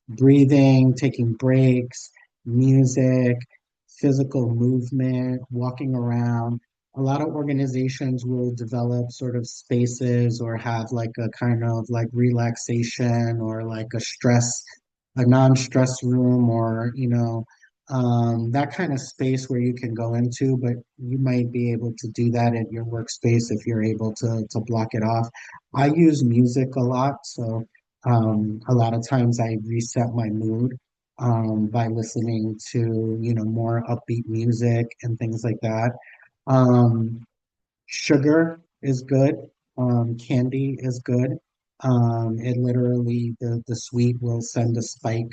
Breathing, taking breaks, music, physical movement, walking around. A lot of organizations will develop sort of spaces or have like a kind of like relaxation or like a non-stress room or, that kind of space where you can go into, but you might be able to do that at your workspace if you're able to block it off. I use music a lot, so a lot of times I reset my mood by listening to, more upbeat music and things like that. Um, Sugar is good. Candy is good. It literally, the sweet will send a spike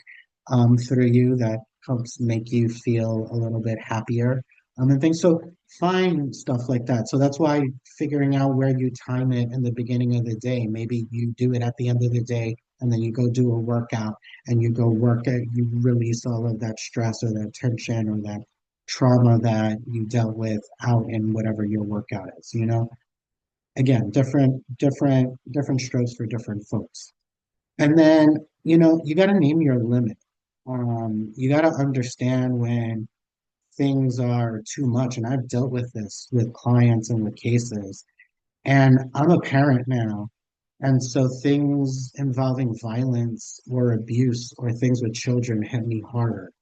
through you that helps make you feel a little bit happier. And things. So find stuff like that. So that's why figuring out where you time it in the beginning of the day. Maybe you do it at the end of the day, and then you go do a workout, and you go work it. You release all of that stress or that tension or that trauma that you dealt with out in whatever your workout is, Again, different strokes for different folks. And then, you got to name your limit. You got to understand when things are too much. And I've dealt with this with clients and with cases. And I'm a parent now. And so things involving violence or abuse or things with children hit me harder.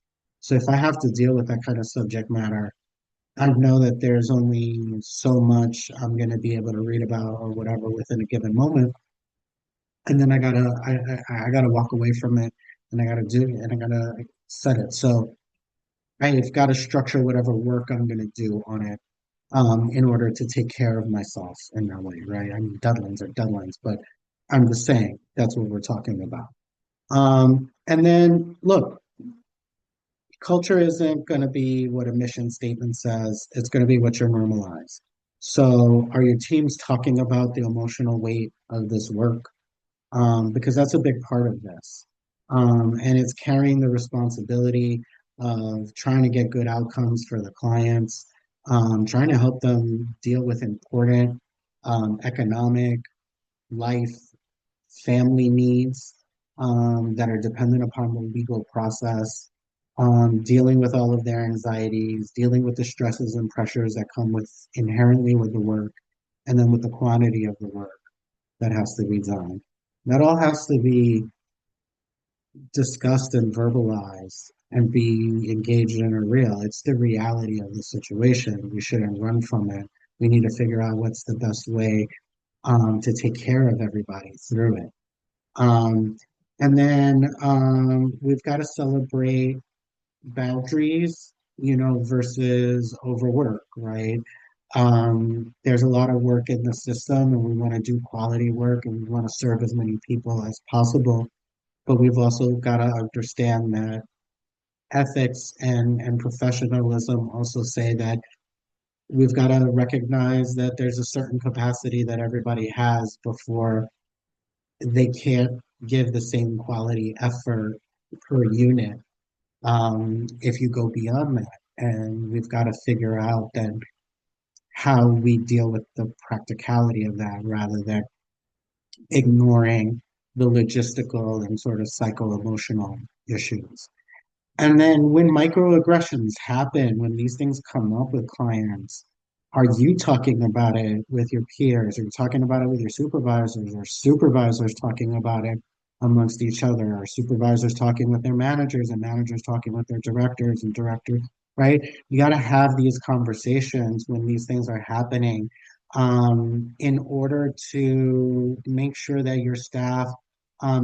So if I have to deal with that kind of subject matter, I know that there's only so much I'm going to be able to read about or whatever within a given moment, and then I gotta walk away from it, and I gotta do it, and I gotta set it. So I've got to structure whatever work I'm going to do on it, in order to take care of myself in that way, right? I mean, deadlines are deadlines, but I'm just saying that's what we're talking about. And then look, culture isn't going to be what a mission statement says, it's going to be what you normalize. So, are your teams talking about the emotional weight of this work? Because that's a big part of this. And it's carrying the responsibility of trying to get good outcomes for the clients, trying to help them deal with important economic, life, family needs that are dependent upon the legal process, dealing with all of their anxieties, dealing with the stresses and pressures that come with inherently with the work, and then with the quantity of the work that has to be done. That all has to be discussed and verbalized and be engaged in a real. It's the reality of the situation. We shouldn't run from it. We need to figure out what's the best way to take care of everybody through it. Um, and then we've got to celebrate boundaries, versus overwork, right? There's a lot of work in the system, and we want to do quality work and we want to serve as many people as possible. But we've also got to understand that ethics and professionalism also say that we've got to recognize that there's a certain capacity that everybody has before they can't give the same quality effort per unit if you go beyond that. And we've got to figure out then how we deal with the practicality of that rather than ignoring the logistical and sort of psycho-emotional issues. And then when microaggressions happen, when these things come up with clients, are you talking about it with your peers? Are you talking about it with your supervisors? Or supervisors talking about it amongst each other? Are supervisors talking with their managers and managers talking with their directors and directors, right? You got to have these conversations when these things are happening, in order to make sure that your staff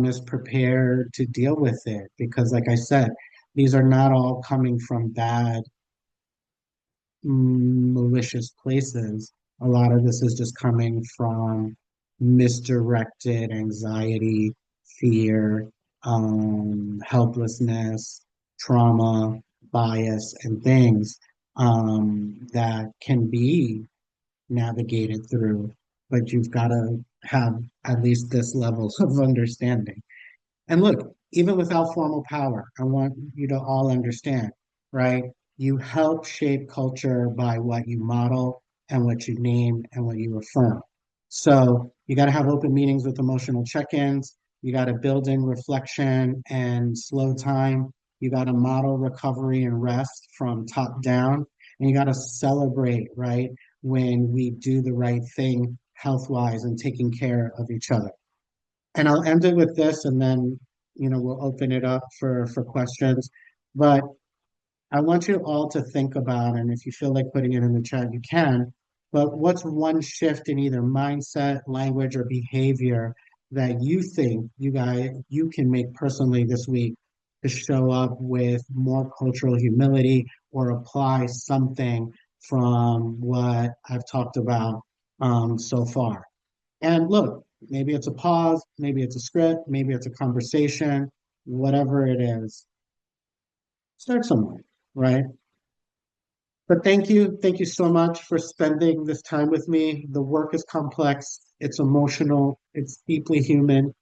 is prepared to deal with it. Because, like I said, these are not all coming from bad, malicious places. A lot of this is just coming from misdirected anxiety, fear, helplessness, trauma, bias, and things that can be navigated through. But you've got to have at least this level of understanding. And look, even without formal power, I want you to all understand, right? You help shape culture by what you model and what you name and what you affirm. So You got to have open meetings with emotional check-ins. You got to build in reflection and slow time. You got to model recovery and rest from top down. And you got to celebrate, right, when we do the right thing health-wise and taking care of each other. And I'll end it with this, and then, we'll open it up for questions. But I want you all to think about, and if you feel like putting it in the chat, you can. But what's one shift in either mindset, language, or behavior that you think you can make personally this week to show up with more cultural humility or apply something from what I've talked about so far? And look, maybe it's a pause, maybe it's a script, maybe it's a conversation, whatever it is, start somewhere, right? But thank you so much for spending this time with me. The work is complex, it's emotional, it's deeply human.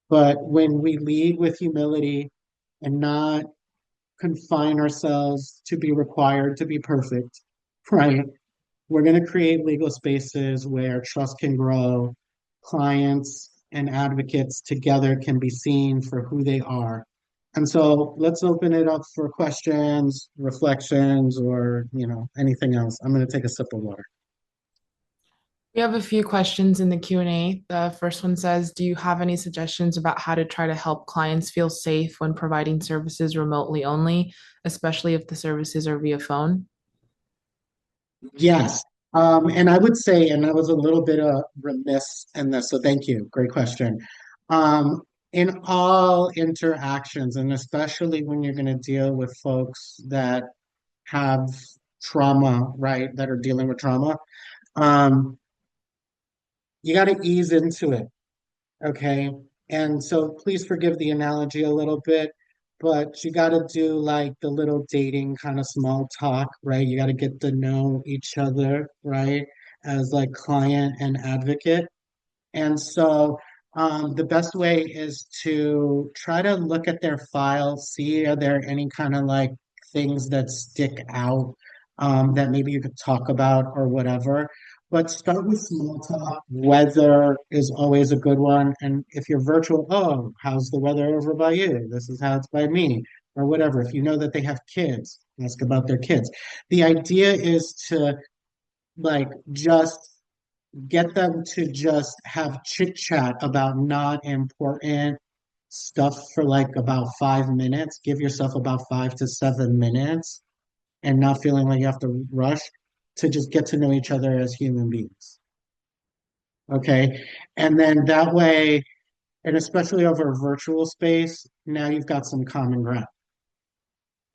But when we lead with humility and not confine ourselves to be required to be perfect, right? We're going to create legal spaces where trust can grow, clients and advocates together can be seen for who they are. And so let's open it up for questions, reflections, or, anything else. I'm going to take a sip of water. We have a few questions in the Q&A. The first one says, do you have any suggestions about how to try to help clients feel safe when providing services remotely only, especially if the services are via phone? Yes. And I would say, and I was a little bit remiss in this, so thank you. Great question. In all interactions, and especially when you're going to deal with folks that have trauma, right, that are dealing with trauma, um, you got to ease into it, okay? And so please forgive the analogy a little bit, but you got to do like the little dating kind of small talk, right? You got to get to know each other, right? As like client and advocate. And so the best way is to try to look at their file, see are there any kind of like things that stick out that maybe you could talk about or whatever. But start with small talk. Weather is always a good one. And if you're virtual, oh, how's the weather over by you? This is how it's by me, or whatever. If you know that they have kids, ask about their kids. The idea is to like just get them to just have chit chat about not important stuff for like about 5 minutes. Give yourself about 5 to 7 minutes and not feeling like you have to rush to just get to know each other as human beings. Okay. And then that way, and especially over a virtual space, now you've got some common ground.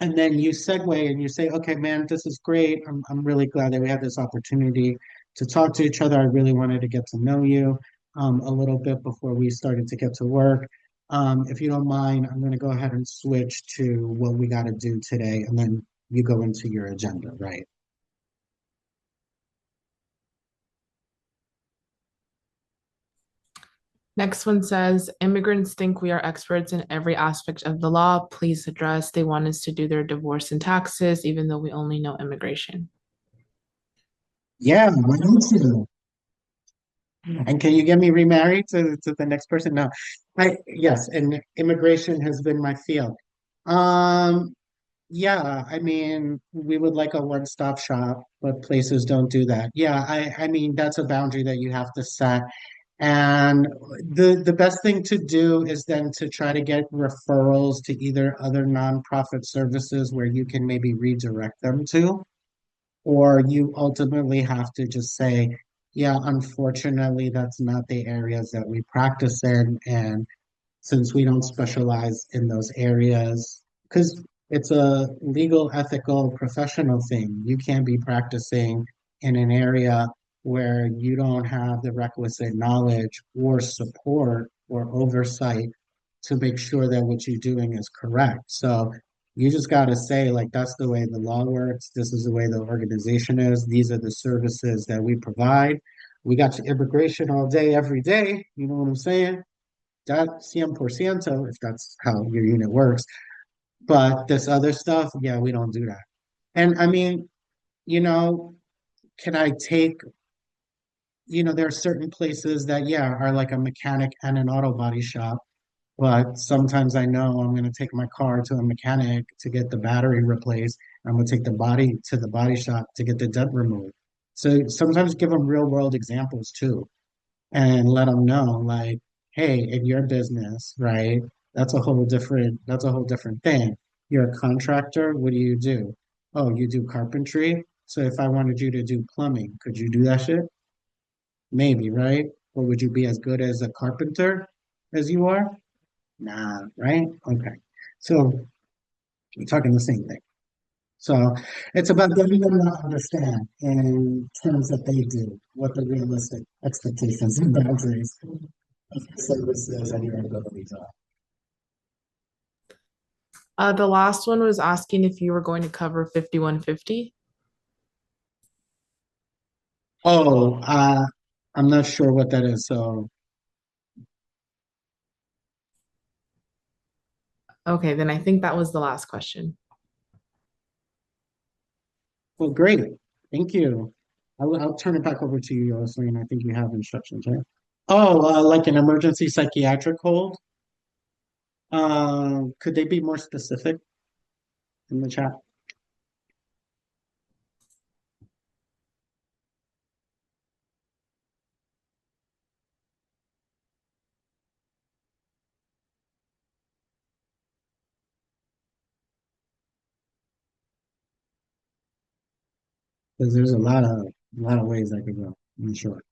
And then you segue and you say, okay, man, this is great. I'm really glad that we had this opportunity to talk to each other. I really wanted to get to know you a little bit before we started to get to work. If you don't mind, I'm going to go ahead and switch to what we got to do today, and then you go into your agenda, right? Next one says, immigrants think we are experts in every aspect of the law. Please address. They want us to do their divorce and taxes, even though we only know immigration. Yeah, why don't you? And can you get me remarried to the next person? No. Yes, and immigration has been my field. Um, Yeah, I mean, we would like a one-stop shop, but places don't do that. Yeah, I mean, that's a boundary that you have to set. And the best thing to do is then to try to get referrals to either other nonprofit services where you can maybe redirect them to, or you ultimately have to just say, yeah, unfortunately, that's not the areas that we practice in, and since we don't specialize in those areas, because it's a legal, ethical, professional thing. You can't be practicing in an area where you don't have the requisite knowledge or support or oversight to make sure that what you're doing is correct. So you just got to say, like, that's the way the law works. This is the way the organization is. These are the services that we provide. We got your immigration all day, every day. You know what I'm saying? That 100%, if that's how your unit works. But this other stuff, yeah, we don't do that. And I mean, you know, can I take there are certain places that, yeah, are like a mechanic and an auto body shop. But sometimes I know I'm going to take my car to a mechanic to get the battery replaced. I'm going to take the body to the body shop to get the dent removed. So sometimes give them real world examples too, and let them know, like, hey, in your business, right? That's a whole different thing. You're a contractor. What do you do? Oh, you do carpentry. So if I wanted you to do plumbing, could you do that shit? Maybe, right? Or would you be as good as a carpenter as you are? Nah, right? Okay. So we're talking the same thing. So it's about getting them to understand in terms that they do what the realistic expectations and boundaries of your services and your abilities are. The last one was asking if you were going to cover 5150. Oh, I'm not sure what that is. So, Okay, then I think that was the last question. well, great. Thank you. I'll turn it back over to you, Yoselin. I think you have instructions, right? Oh, like an emergency psychiatric hold. Could they be more specific in the chat? Because there's a lot of ways I could go. I'm sure.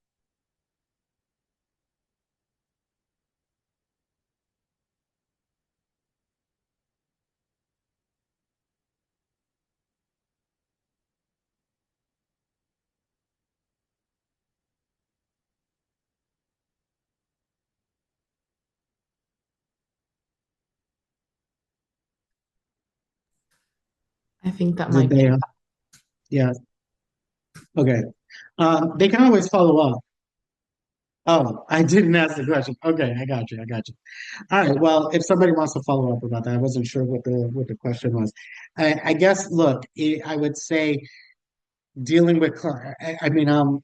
I think that Did might they? be. Yeah. Okay. They can always follow up. Oh, I didn't ask the question. Okay, I got you. I got you. All right. Well, if somebody wants to follow up about that, I wasn't sure what the question was. I guess. Look, I would say dealing with. I mean,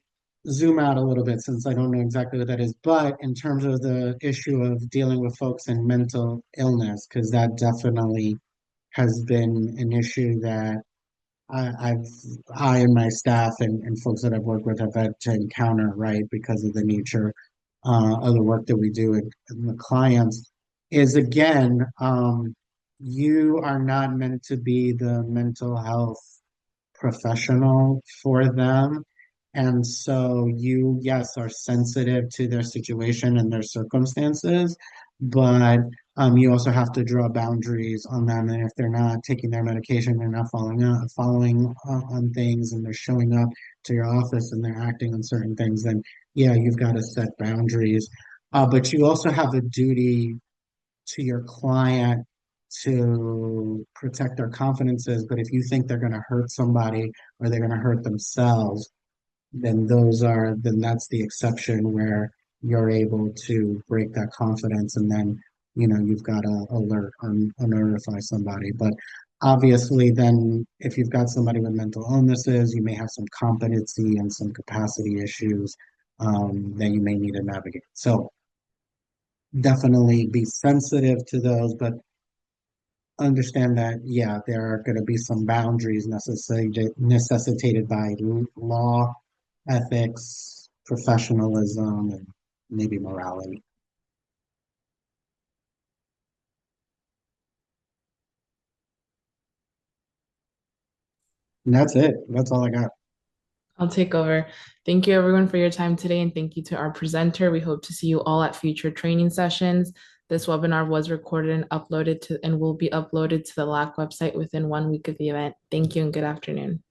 zoom out a little bit since I don't know exactly what that is. But in terms of the issue of dealing with folks in mental illness, because that definitely has been an issue that I've I and my staff and folks that I've worked with have had to encounter, right, because of the nature of the work that we do and the clients is again, you are not meant to be the mental health professional for them. And so you, yes, are sensitive to their situation and their circumstances, but you also have to draw boundaries on them. And if they're not taking their medication, they're not following on things, and they're showing up to your office and they're acting on certain things, then yeah, you've got to set boundaries. But you also have a duty to your client to protect their confidences. But if you think they're going to hurt somebody or they're going to hurt themselves, then that's the exception where you're able to break that confidence, and then you've got to alert or notify somebody. But obviously, then if you've got somebody with mental illnesses, you may have some competency and some capacity issues that you may need to navigate. So definitely be sensitive to those, but understand that, yeah, there are going to be some boundaries necessitated by law, ethics, professionalism, and maybe morality. And that's it. That's all I got. I'll take over. Thank you, everyone, for your time today, and thank you to our presenter. We hope to see you all at future training sessions. This webinar was recorded and will be uploaded to the LAC website within 1 week of the event. Thank you and good afternoon.